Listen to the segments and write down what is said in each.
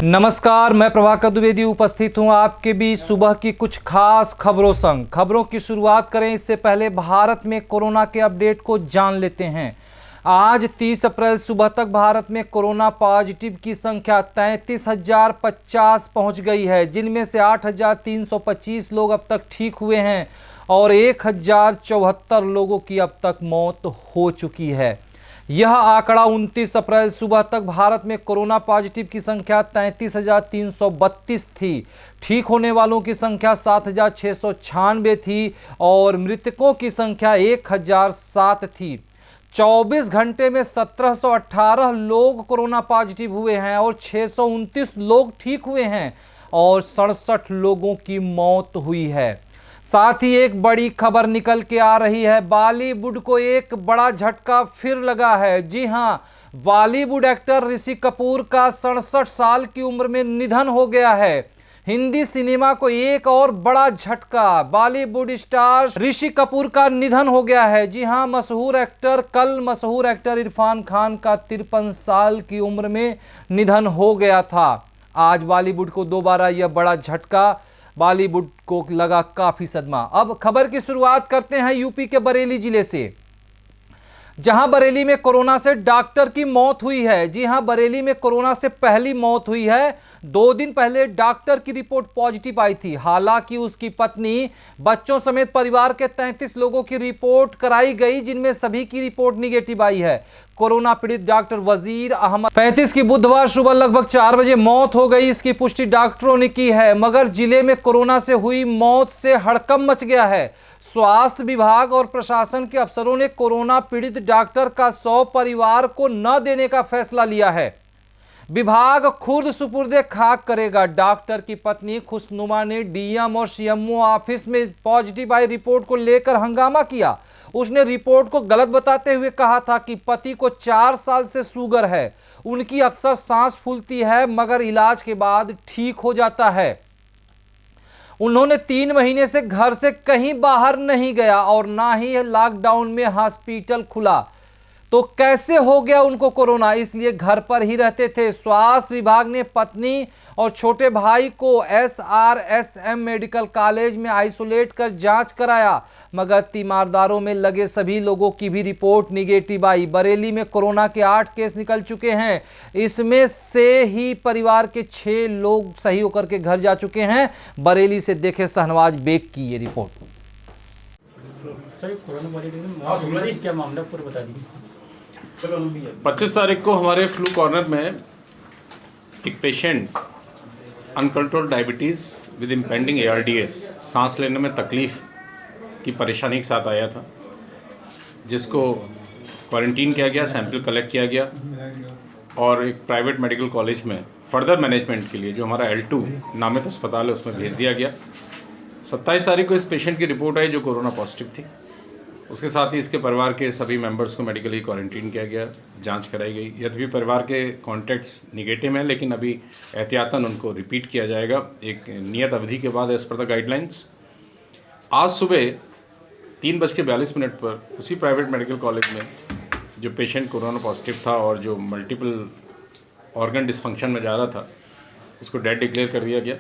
नमस्कार, मैं प्रभाकर द्विवेदी उपस्थित हूं आपके बीच सुबह की कुछ खास खबरों संग। खबरों की शुरुआत करें इससे पहले भारत में कोरोना के अपडेट को जान लेते हैं। आज 30 अप्रैल सुबह तक भारत में कोरोना पॉजिटिव की संख्या 33,050 पहुंच गई है, जिनमें से 8,325 लोग अब तक ठीक हुए हैं और 1,074 लोगों की अब तक मौत हो चुकी है। यह आंकड़ा 29 अप्रैल सुबह तक भारत में कोरोना पॉजिटिव की संख्या 33,332 थी। ठीक होने वालों की संख्या 7,696 थी और मृतकों की संख्या 1,007 थी। 24 घंटे में 1,718 लोग कोरोना पॉजिटिव हुए हैं और 629 लोग ठीक हुए हैं और 67 लोगों की मौत हुई है। साथ ही एक बड़ी खबर निकल के आ रही है। बॉलीवुड को एक बड़ा झटका फिर लगा है। जी हां, बॉलीवुड एक्टर ऋषि कपूर का 67 साल की उम्र में निधन हो गया है। हिंदी सिनेमा को एक और बड़ा झटका, बॉलीवुड स्टार ऋषि कपूर का निधन हो गया है। जी हां, कल मशहूर एक्टर इरफान खान का 53 साल की उम्र में निधन हो गया था। आज बॉलीवुड को दोबारा यह बड़ा झटका, बॉलीवुड को लगा काफी सदमा। अब खबर की शुरुआत करते हैं यूपी के बरेली जिले से, जहां बरेली में कोरोना से डॉक्टर की मौत हुई है। जी हां, बरेली में कोरोना से पहली मौत हुई है। 2 दिन पहले डॉक्टर की रिपोर्ट पॉजिटिव आई थी। हालांकि उसकी पत्नी, बच्चों समेत परिवार के 33 लोगों की रिपोर्ट कराई गई, जिनमें सभी की रिपोर्ट निगेटिव आई है। कोरोना पीड़ित डॉक्टर वजीर अहमद 35 की बुधवार सुबह लगभग 4 बजे मौत हो गई। इसकी पुष्टि डॉक्टरों ने की है, मगर जिले में कोरोना से हुई मौत से हड़कंप मच गया है। स्वास्थ्य विभाग और प्रशासन के अफसरों ने कोरोना पीड़ित डॉक्टर का 100 परिवार को न देने का फैसला लिया है। विभाग खुद सुपुर्दे खाक करेगा। डॉक्टर की पत्नी खुशनुमा ने डीएम और सीएमओ ऑफिस में पॉजिटिव आई रिपोर्ट को लेकर हंगामा किया। उसने रिपोर्ट को गलत बताते हुए कहा था कि पति को 4 साल से शुगर है, उनकी अक्सर सांस फूलती है मगर इलाज के बाद ठीक हो जाता है। उन्होंने 3 महीने से घर से कहीं बाहर नहीं गया और ना ही लॉकडाउन में हॉस्पिटल खुला, तो कैसे हो गया उनको कोरोना, इसलिए घर पर ही रहते थे। स्वास्थ्य विभाग ने पत्नी और छोटे भाई को SRSM मेडिकल कॉलेज में आइसोलेट कर जांच कराया, मगर तीमारदारों में लगे सभी लोगों की भी रिपोर्ट निगेटिव आई। बरेली में कोरोना के 8 केस निकल चुके हैं। इसमें से ही परिवार के 6 लोग सही होकर के घर जा चुके हैं। बरेली से देखे शहनवाज बेग की ये रिपोर्ट। सर, कोरोना पॉजिटिव क्या मामला पूरा बता दीजिए। 25 तारीख को हमारे फ्लू कॉर्नर में एक patient uncontrolled diabetes with impending ARDS, सांस लेने में तकलीफ़ की परेशानी के साथ आया था, जिसको क्वारंटीन किया गया, सैंपल कलेक्ट किया गया और एक प्राइवेट मेडिकल कॉलेज में फर्दर मैनेजमेंट के लिए, जो हमारा L2 नामित अस्पताल है, उसमें भेज दिया गया। 27 तारीख को इस पेशेंट की रिपोर्ट आई जो कोरोना पॉजिटिव थी। उसके साथ ही इसके परिवार के सभी मेंबर्स को मेडिकली क्वारंटीन किया गया, जांच कराई गई। यद्यपि परिवार के कॉन्टैक्ट्स निगेटिव हैं, लेकिन अभी एहतियातन उनको रिपीट किया जाएगा एक नियत अवधि के बाद एज पर द गाइडलाइंस। आज सुबह 3:42 पर उसी प्राइवेट मेडिकल कॉलेज में जो पेशेंट कोरोना पॉजिटिव था और जो मल्टीपल ऑर्गन डिसफंक्शन में जा रहा था, उसको डेड डिक्लेयर कर दिया गया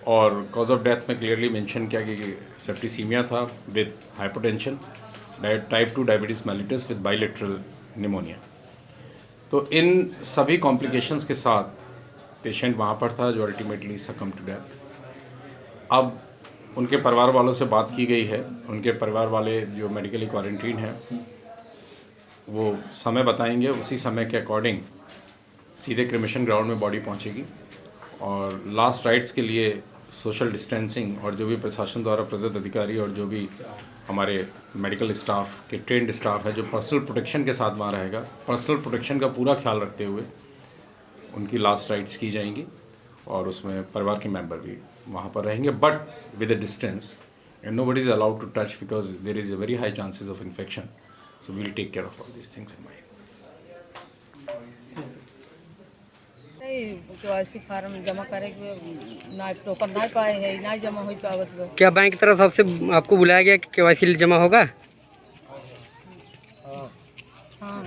और कॉज ऑफ डेथ में क्लियरली मेंशन किया गया कि सेप्टिसीमिया था with hypotension, type 2 diabetes mellitus with bilateral pneumonia. तो इन सभी कॉम्प्लिकेशंस के साथ पेशेंट वहाँ पर था जो अल्टीमेटली सकम टू डेथ। अब उनके परिवार वालों से बात की गई है। उनके परिवार वाले जो मेडिकली क्वारंटीन हैं वो समय बताएंगे, उसी समय के अकॉर्डिंग सीधे क्रिमेशन ग्राउंड में बॉडी पहुँचेगी और लास्ट राइट्स के लिए सोशल डिस्टेंसिंग और जो भी प्रशासन द्वारा प्रदत्त अधिकारी और जो भी हमारे मेडिकल स्टाफ के ट्रेंड स्टाफ है जो पर्सनल प्रोटेक्शन के साथ वहाँ रहेगा, पर्सनल प्रोटेक्शन का पूरा ख्याल रखते हुए उनकी लास्ट राइट्स की जाएंगी और उसमें परिवार के मेंबर भी वहाँ पर रहेंगे, but with a distance and nobody is allowed to touch because there is a very high chances of infection, so we will take care of all these things in mind. KYC form जमा करे ना token नहीं पाए है, नहीं जमा हो पावत। क्या बैंक की तरफ से आपको बुलाया गया कि KYC जमा होगा? हाँ।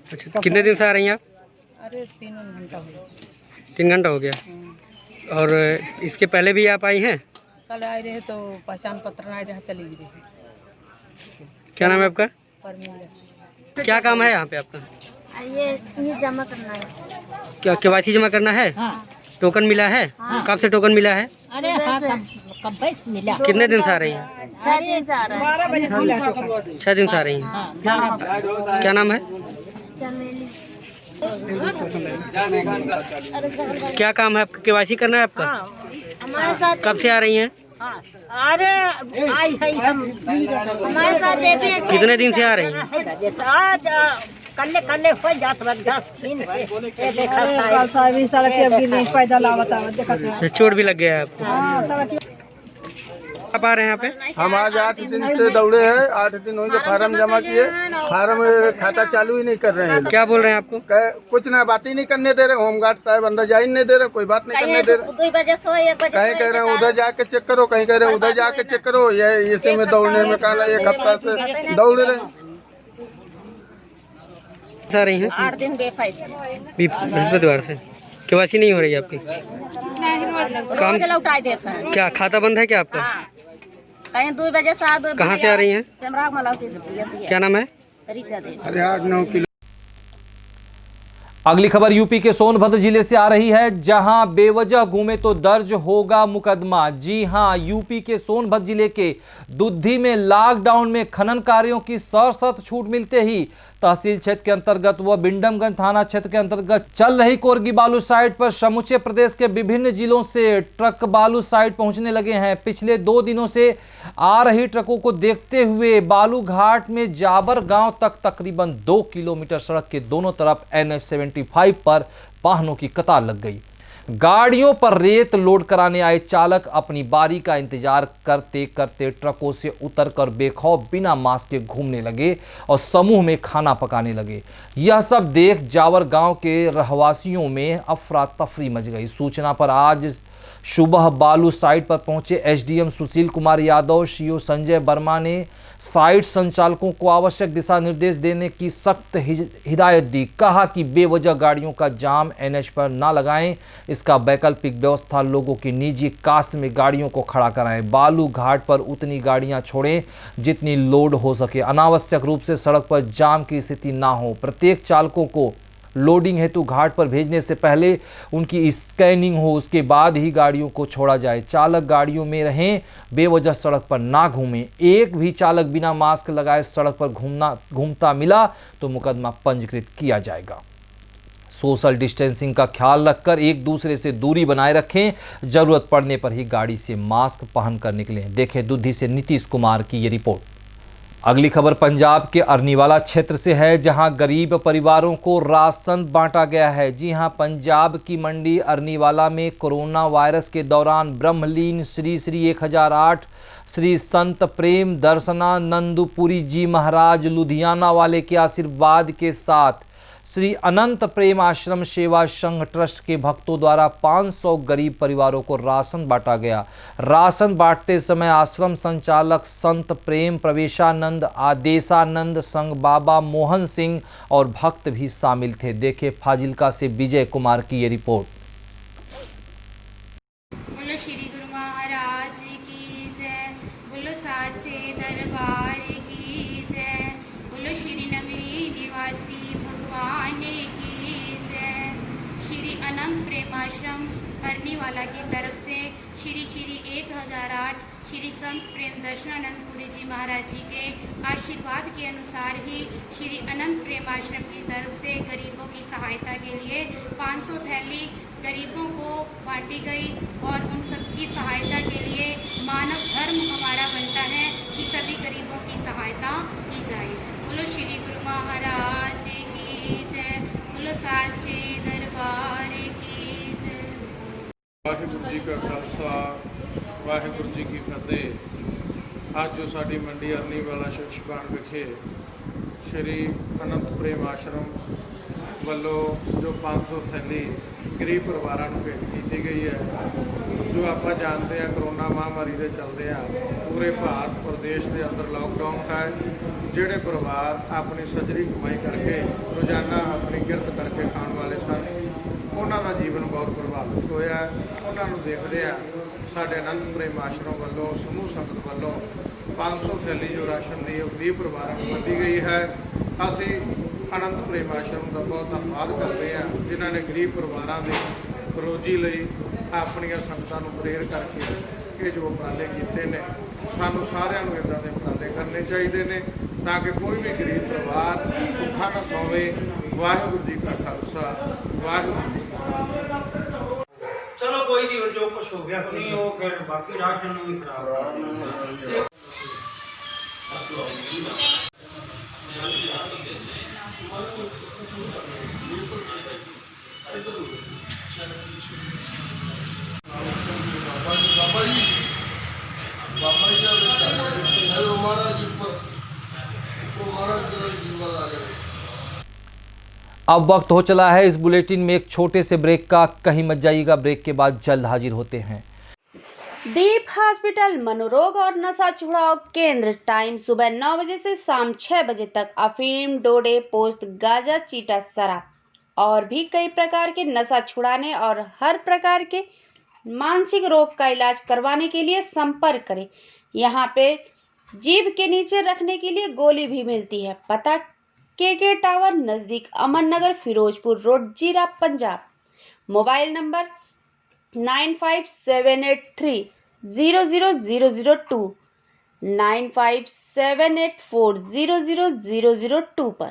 अच्छा, कितने दिन से आ रही हैं आप? अरे 3 घंटा हो गया। 3 घंटा हो गया। और इसके पहले भी आप आई हैं? कल आए रहे तो पहचान पत्र आए रहे, चली गई रही। क्या नाम है आपका? परमिल। क्या काम है यहाँ पे आपका? ये जमा करना है। क्या केवाईसी जमा करना है? टोकन मिला है? कब से टोकन मिला है? अरे कब मिला? कितने दिन से आ रही हैं? 6 दिन से आ रहा है। 6 दिन से आ रही हैं। क्या नाम है? चमेली। क्या काम है आपका? केवाईसी करना है आपका? हमारे साथ कब से आ रही हैं? अरे आई है हम हमारे साथ ये भी अच्छे कितने दिन से आ रही हैं? आज कल्ले हो जात 10 दिन से ये देखा चोट भी लग गया है आपको? आप आ रहे हैं यहाँ पे? हम आज 8 दिन से दौड़े हैं। 8 दिन हो गए, फार्म जमा किए, फार्म खाता चालू ही नहीं कर रहे हैं। क्या बोल रहे हैं आपको? कुछ ना बात ही नहीं करने दे रहे। होमगार्ड साहब अंदर जा ही नहीं दे रहे, कोई बात नहीं करने दे रहे। 2 बजे सो 1 बजे कहीं कह रहे हैं उधर जाके चेक करो, कहीं कह रहे हैं उधर जाके चेक करो। ये इसी में दौड़ने में कहना 1 हफ्ता से दौड़ रहे हैं। आ रही हैं? 8 दिन बेफाइदा बृहस्पतिवार से केवाईसी नहीं हो रही है आपकी? काम लौटा देते हैं। क्या खाता बंद है क्या आपका? कहीं 2 बजे से 2 कहाँ से आ रही हैं? सेमराग मलावती क्या नाम है? रीता दे। अरे 8-9 किलो। अगली खबर यूपी के सोनभद्र जिले से आ रही है, जहां बेवजह घूमे तो दर्ज होगा मुकदमा। जी हां, यूपी के सोनभद्र जिले के दुद्धी में लॉकडाउन में खनन कार्यों की सशर्त छूट मिलते ही तहसील क्षेत्र के अंतर्गत व बिंडमगंज थाना क्षेत्र के अंतर्गत चल रही कोरगी बालू साइट पर समूचे प्रदेश के विभिन्न जिलों से ट्रक बालू साइट पहुंचने लगे हैं। पिछले 2 दिनों से आ रही ट्रकों को देखते हुए बालू घाट में जाबर गांव तक तकरीबन 2 किलोमीटर सड़क के दोनों तरफ NH-75 पर वाहनों की कतार लग गई। गाड़ियों पर रेत लोड कराने आए चालक अपनी बारी का इंतजार करते करते ट्रकों से उतरकर बेखौफ बिना मास्क के घूमने लगे और समूह में खाना पकाने लगे। यह सब देख जावर गांव के रहवासियों में अफरा तफरी मच गई। सूचना पर आज सुबह बालू साइट पर पहुंचे SDM सुशील कुमार यादव, CO संजय वर्मा ने साइट संचालकों को आवश्यक दिशा निर्देश देने की सख्त हिदायत दी। कहा कि बेवजह गाड़ियों का जाम NH पर ना लगाएं, इसका वैकल्पिक व्यवस्था लोगों की निजी कास्ट में गाड़ियों को खड़ा कराएं। बालू घाट पर उतनी गाड़ियां छोड़ें जितनी लोड हो सके। अनावश्यक रूप से सड़क पर जाम की स्थिति ना हो। प्रत्येक चालकों को लोडिंग हेतु घाट पर भेजने से पहले उनकी स्कैनिंग हो, उसके बाद ही गाड़ियों को छोड़ा जाए। चालक गाड़ियों में रहें, बेवजह सड़क पर ना घूमें। एक भी चालक बिना मास्क लगाए सड़क पर घूमता मिला तो मुकदमा पंजीकृत किया जाएगा। सोशल डिस्टेंसिंग का ख्याल रखकर एक दूसरे से दूरी बनाए रखें। जरूरत पड़ने पर ही गाड़ी से मास्क पहनकर निकलें। देखें दुद्धी से नीतीश कुमार की ये रिपोर्ट। अगली खबर पंजाब के अरनीवाला क्षेत्र से है, जहां गरीब परिवारों को राशन बांटा गया है। जी हां, पंजाब की मंडी अरनीवाला में कोरोना वायरस के दौरान ब्रह्मलीन श्री 1008 श्री संत प्रेम दर्शनानंदपुरी जी महाराज लुधियाना वाले के आशीर्वाद के साथ श्री अनंत प्रेम आश्रम सेवा संघ ट्रस्ट के भक्तों द्वारा 500 गरीब परिवारों को राशन बांटा गया। राशन बांटते समय आश्रम संचालक संत प्रेम प्रवेशानंद आदेशानंद संघ बाबा मोहन सिंह और भक्त भी शामिल थे। देखे फाजिल्का से विजय कुमार की ये रिपोर्ट। बोलो श्री गुरु महाराज की जय, बोलो साचे दरबार की जय, बोलो श्री नगली निवासी भगवान की जय। श्री अनंत प्रेमाश्रम अरनीवाला की तरफ से श्री 1008 श्री संत प्रेम दर्शनानंदपुरी जी महाराज जी के आशीर्वाद के अनुसार ही श्री अनंत प्रेमाश्रम की तरफ से गरीबों की सहायता के लिए 500 थैली गरीबों को बांटी गई और उन सबकी सहायता के लिए मानव धर्म हमारा बनता है कि सभी गरीबों की सहायता की जाए। बोलो श्री गुरु महाराज की जय, बोलो साचे दरबार की जय। वाहिगुरु जी का खालसा वाहिगुरु जी की फतेह। आज जो साड़ी मंडी अरनीवाला शख्सबान विखे श्री अनंत प्रेम आश्रम वालों जो 500 थैली गरीब परिवारों को भेंट की गई है। जो आप जानते हैं कोरोना महामारी के चलते पूरे भारत प्रदेश के अंदर लॉकडाउन है। जोड़े परिवार अपनी सजरी कमाई करके रोजाना अपनी किरत करके खाने वाले सन, उन्होंने ਦਾ ਜੀਵਨ ਬਹੁਤ ਪ੍ਰਭਾਵਿਤ ਹੋਇਆ ਹੈ। ਉਹਨਾਂ ਨੂੰ ਦੇਖਦੇ ਆ ਸਾਡੇ ਅਨੰਤ ਪ੍ਰੇਮ ਆਸ਼ਰਮ ਵੱਲੋਂ ਸਮੂਹ ਸੰਗਤ ਵੱਲੋਂ 500 ਥੈਲੀ ਜੋ ਰਾਸ਼ਨ ਦੀ ਉਹ ਗਰੀਬ ਪਰਿਵਾਰਾਂ ਨੂੰ ਵੰਡੀ ਗਈ ਹੈ। ਅਸੀਂ ਅਨੰਤ ਪ੍ਰੇਮ ਆਸ਼ਰਮ ਦਾ ਬਹੁਤ ਧੰਨਵਾਦ ਕਰਦੇ ਹਾਂ ਜਿਨ੍ਹਾਂ ਨੇ ਗਰੀਬ ਪਰਿਵਾਰਾਂ ਦੇ ਰੋਜੀ ਲਈ ਆਪਣੀਆਂ ਸੰਗਤਾਂ ਨੂੰ ਪ੍ਰੇਰ ਕਰਕੇ ਇਹ ਜੋ ਉਪਰਾਲੇ ਕੀਤੇ ਨੇ। ਸਾਨੂੰ ਸਾਰਿਆਂ ਨੂੰ ਇੱਦਾਂ ਦੇ ਉਪਰਾਲੇ ਕਰਨੇ ਚਾਹੀਦੇ ਨੇ ਤਾਂ ਕਿ ਕੋਈ ਵੀ ਗਰੀਬ ਪਰਿਵਾਰ ਭੁੱਖਾ ਨਾ ਸੋਵੇ। ਵਾਹਿਗੁਰੂ ਜੀ ਕਾ ਖਾਲਸਾ ਵਾਹਿਗੁਰੂ ਜੀ ਕੀ ਫਤਿਹ। चलो कोई नहीं, जो कुछ हो गया नहीं हो, फिर बाकी राशन भी खराब। अब वक्त हो चला है इस बुलेटिन में एक छोटे से ब्रेक का। कहीं मत जाइएगा, ब्रेक के बाद जल्द हाजिर होते हैं। दीप हॉस्पिटल मनोरोग और नशा छुड़ाओ केंद्र। टाइम सुबह 9 बजे से शाम 6 बजे तक। अफीम, डोडे, पोस्त, गांजा, चीटा, शराब और भी कई प्रकार के नशा छुड़ाने और हर प्रकार के मानसिक रोग का इलाज करवाने के लिए संपर्क करें। यहाँ पे जीभ के नीचे रखने के लिए गोली भी मिलती है। पता के टावर नज़दीक अमन नगर, फिरोजपुर रोड, जीरा, पंजाब। मोबाइल नंबर 9578300002 9578400002 पर।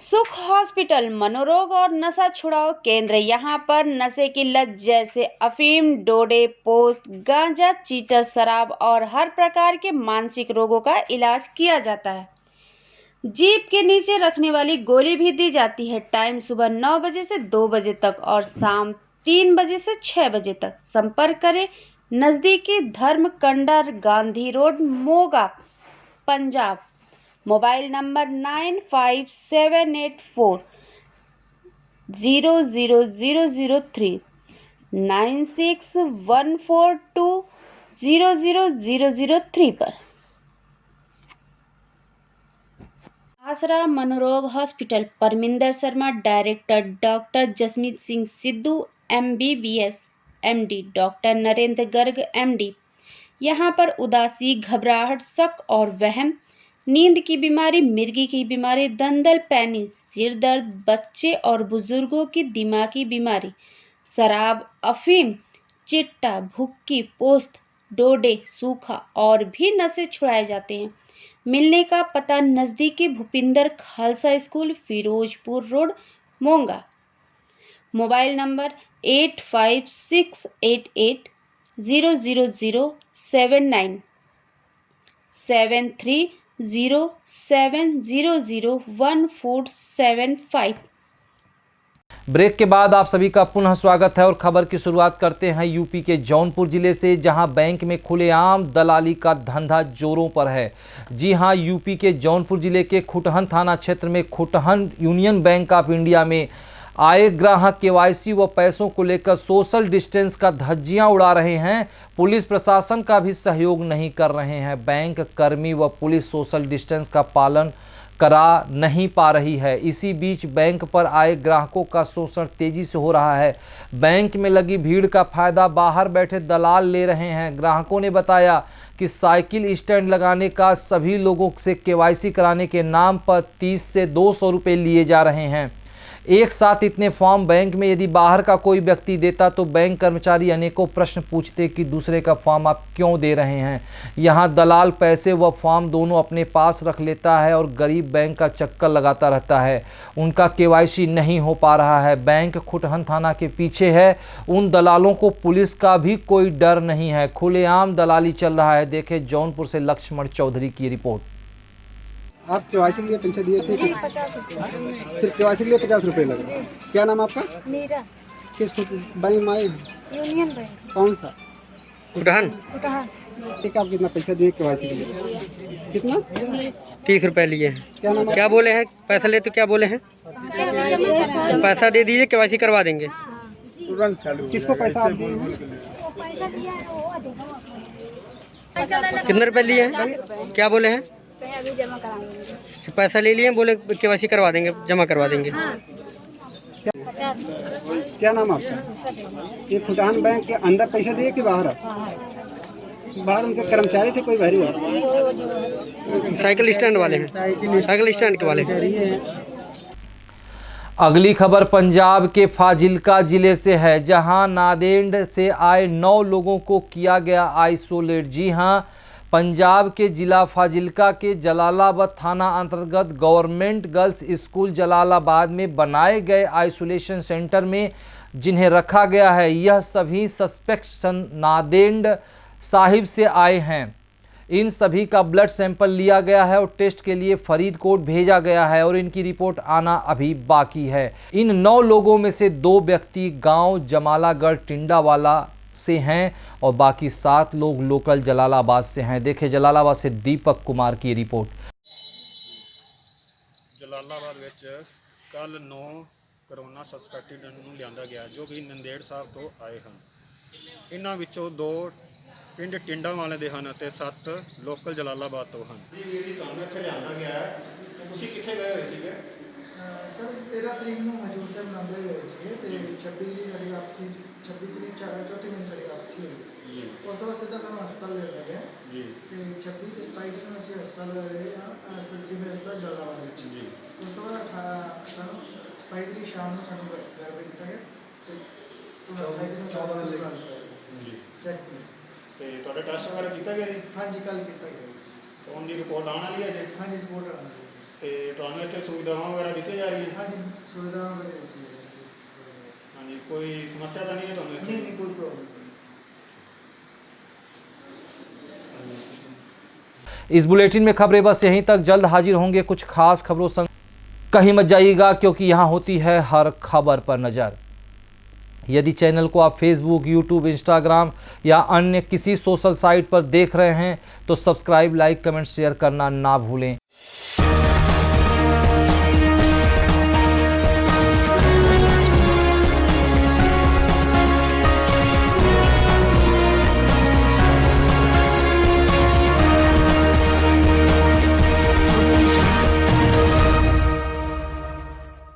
सुख हॉस्पिटल मनोरोग और नशा छुड़ाओ केंद्र। यहाँ पर नशे की लत जैसे अफीम, डोडे, पोस्त, गांजा, चीटा, शराब और हर प्रकार के मानसिक रोगों का इलाज किया जाता है। जीभ के नीचे रखने वाली गोली भी दी जाती है। टाइम सुबह 9 बजे से 2 बजे तक और शाम 3 बजे से 6 बजे तक। संपर्क करें नज़दीकी धर्म कंडर, Gandhi road, Moga, Punjab. Mobile number 9578400003 9614200003 पर। आसरा मनोरोग hospital. Parminder Sharma director. Doctor Jasmeet Singh Sidhu MBBS MD। Doctor Narendra Garg MD। यहाँ पर उदासी, घबराहट, शक और वहम, नींद की बीमारी, मिर्गी की बीमारी, दंदल, पैनी, सिर दर्द, बच्चे और बुजुर्गों की दिमागी बीमारी, शराब, अफीम, चिट्टा, भुक्की, पोस्त, डोडे, सूखा और भी नशे छुड़ाए जाते हैं। मिलने का पता नज़दीकी Bhupinder Khalsa school, Ferozepur road, Moga. Mobile number 8568800079 7307001475। Break के बाद आप सभी का पुनः स्वागत है और खबर की शुरुआत करते हैं यूपी के जौनपुर जिले से, जहां बैंक में खुलेआम दलाली का धंधा जोरों पर है। जी हां, यूपी के जौनपुर जिले के खुटहन थाना क्षेत्र में Khutahan union bank of India में आए ग्राहक केवाईसी व पैसों को लेकर सोशल डिस्टेंस का धज्जियां उड़ा रहे हैं। पुलिस प्रशासन का भी सहयोग नहीं कर रहे हैं। बैंक कर्मी व पुलिस सोशल डिस्टेंस का पालन करा नहीं पा रही है। इसी बीच बैंक पर आए ग्राहकों का शोषण तेजी से हो रहा है। बैंक में लगी भीड़ का फायदा बाहर बैठे दलाल ले रहे हैं। ग्राहकों ने बताया कि साइकिल स्टैंड लगाने का सभी लोगों से केवाईसी कराने के नाम पर 30 से 200 रुपये लिए जा रहे हैं। एक साथ इतने फॉर्म बैंक में यदि बाहर का कोई व्यक्ति देता तो बैंक कर्मचारी अनेकों प्रश्न पूछते कि दूसरे का फॉर्म आप क्यों दे रहे हैं। यहाँ दलाल पैसे व फॉर्म दोनों अपने पास रख लेता है और गरीब बैंक का चक्कर लगाता रहता है। उनका केवाईसी नहीं हो पा रहा है। बैंक खुटहन थाना के पीछे है। उन दलालों को पुलिस का भी कोई डर नहीं है। खुलेआम दलाली चल रहा है। देखे जौनपुर से लक्ष्मण चौधरी की रिपोर्ट। आप केवाईसी के लिए पैसे दिए थे? जी 50 रुपये। सिर्फ केवाईसी के लिए 50 रुपये लगे। क्या नाम आपका? मेरा किस बैंक में आए? Union bank. कौन सा? खुटहन। ठीक, आप कितना पैसा दिए केवाईसी के लिए? कितना? 30 रुपए लिए हैं। क्या नाम? क्या बोले हैं? पैसा ले तो क्या बोले हैं? तो पैसा दे दीजिए, केवाईसी करवा देंगे। तुरंत चालू। किसको पैसा आप दिए? कितने रुपए लिए हैं? क्या बोले हैं? सकते हैं, अभी जमा कराएंगे। पैसा ले लिए, बोले केवाईसी करवा देंगे, जमा करवा देंगे। 50। क्या नाम आपका? ये फुटान बैंक के अंदर पैसा दिए कि बाहर? बाहर उनके कर्मचारी थे, कोई बाहरी है? साइकिल स्टैंड वाले हैं, साइकिल स्टैंड के वाले। अगली खबर पंजाब के फाजिल्का जिले से है, जहां नांदेड़ से आए 9 लोगों को किया गया आइसोलेट। जी हां, पंजाब के जिला फाजिल्का के जलालाबाद थाना अंतर्गत गवर्नमेंट गर्ल्स स्कूल जलालाबाद में बनाए गए आइसोलेशन सेंटर में जिन्हें रखा गया है, यह सभी सस्पेक्ट नांदेड़ साहिब से आए हैं। इन सभी का ब्लड सैंपल लिया गया है और टेस्ट के लिए फरीदकोट भेजा गया है और इनकी रिपोर्ट आना अभी बाकी है। इन 9 लोगों में से 2 व्यक्ति गांव जमालागढ़ टिंडावाला से हैं और बाकी 7 लोग लोकल जलालाबाद से हैं। देखें जलालाबाद से दीपक कुमार की रिपोर्ट। जलालाबाद ਵਿੱਚ ਕੱਲ 9 कोरोना सस्पेक्टेड ਨੂੰ ਲਿਆਂਦਾ ਗਿਆ ਜੋ ਕਿ ਨੰਦੇੜ ਸਾਹਿਬ ਤੋਂ ਆਏ ਹਨ। ਇਹਨਾਂ ਵਿੱਚੋਂ 2 ਪਿੰਡ ਟਿੰਡਾ ਵਾਲੇ ਦੇ ਹਨ ਅਤੇ 7 ਲੋਕਲ ਜਲਾਲਾਬਾਦ ਤੋਂ ਹਨ। ਜੀ ਤੁਹਾਨੂੰ ਇੱਥੇ ਲਿਆਂਦਾ ਗਿਆ ਹੈ, ਤੁਸੀਂ ਕਿੱਥੇ ਗਏ ਹੋਏ ਸੀਗੇ? ਸਰ 13 ਤਰੀਕ ਨੂੰ ਹਜੂਰ ਸਾਹਿਬ ਨਾਂਦੇੜ ਗਏ ਸੀਗੇ ਤੇ 26 ਦੀ ਸਾਡੀ ਵਾਪਸੀ, 26 ਤਰੀਕ ਚੌਥੀ ਮਹੀਨੇ ਸਾਡੀ ਵਾਪਸੀ ਹੋਈ ਜੀ। ਉਸ ਤੋਂ ਬਾਅਦ ਸਿੱਧਾ ਸਾਨੂੰ ਹਸਪਤਾਲ ਲੈ ਗਿਆ ਜੀ ਤੇ 26 ਤੇ 27 ਨੂੰ ਅਸੀਂ ਹਸਪਤਾਲ ਰਹੇ ਹਾਂ ਸਿਵਲ ਹਸਪਤਾਲ ਜਲਾਲਾਬਾਦ ਵਿੱਚ ਜੀ। ਉਸ ਤੋਂ ਬਾਅਦ ਸਾਨੂੰ 27 ਤਰੀਕ ਸ਼ਾਮ ਨੂੰ ਸਾਨੂੰ ਘਰ ਭੇਜ ਦਿੱਤਾ ਗਿਆ ਤੇ 28 ਨੂੰ 14 ਵਜੇ ਜੀ ਚੈੱਕ ਤੇ ਤੁਹਾਡੇ ਟੈਸਟ ਵਗੈਰਾ ਕੀਤਾ ਗਿਆ ਜੀ? ਹਾਂਜੀ ਕੱਲ ਕੀਤਾ ਗਿਆ। ਫੋਨ ਦੀ ਰਿਪੋਰਟ ਆਉਣ ਵਾਲੀ ਹੈ ਜੀ? ਹਾਂਜੀ ਰਿਪੋਰਟ ਆਉਣ ਵਾਲੀ ਹੈ। ਤੇ ਤੁਹਾਨੂੰ ਇੱਥੇ ਸੁਵਿਧਾਵਾਂ ਵਗੈਰਾ ਦਿੱਤੀ ਜਾ ਰਹੀ ਹੈ? ਹਾਂਜੀ ਸੁਵਿਧਾਵਾਂ ਵਗੈਰਾ ਦਿੱਤੀ ਜਾ ਰਹੀ ਹੈ। ਹਾਂਜੀ ਕੋਈ ਸਮੱਸਿਆ ਤਾਂ ਨਹੀਂ ਹੈ ਤੁਹਾਨੂੰ ਇੱਥੇ? नहीं कोई प्रॉब्लम नहीं। इस बुलेटिन में खबरें बस यहीं तक। जल्द हाजिर होंगे कुछ खास खबरों संग। कहीं मत जाइएगा क्योंकि यहाँ होती है हर खबर पर नज़र। यदि चैनल को आप फेसबुक, यूट्यूब, इंस्टाग्राम या अन्य किसी सोशल साइट पर देख रहे हैं तो सब्सक्राइब, लाइक, कमेंट, शेयर करना ना भूलें।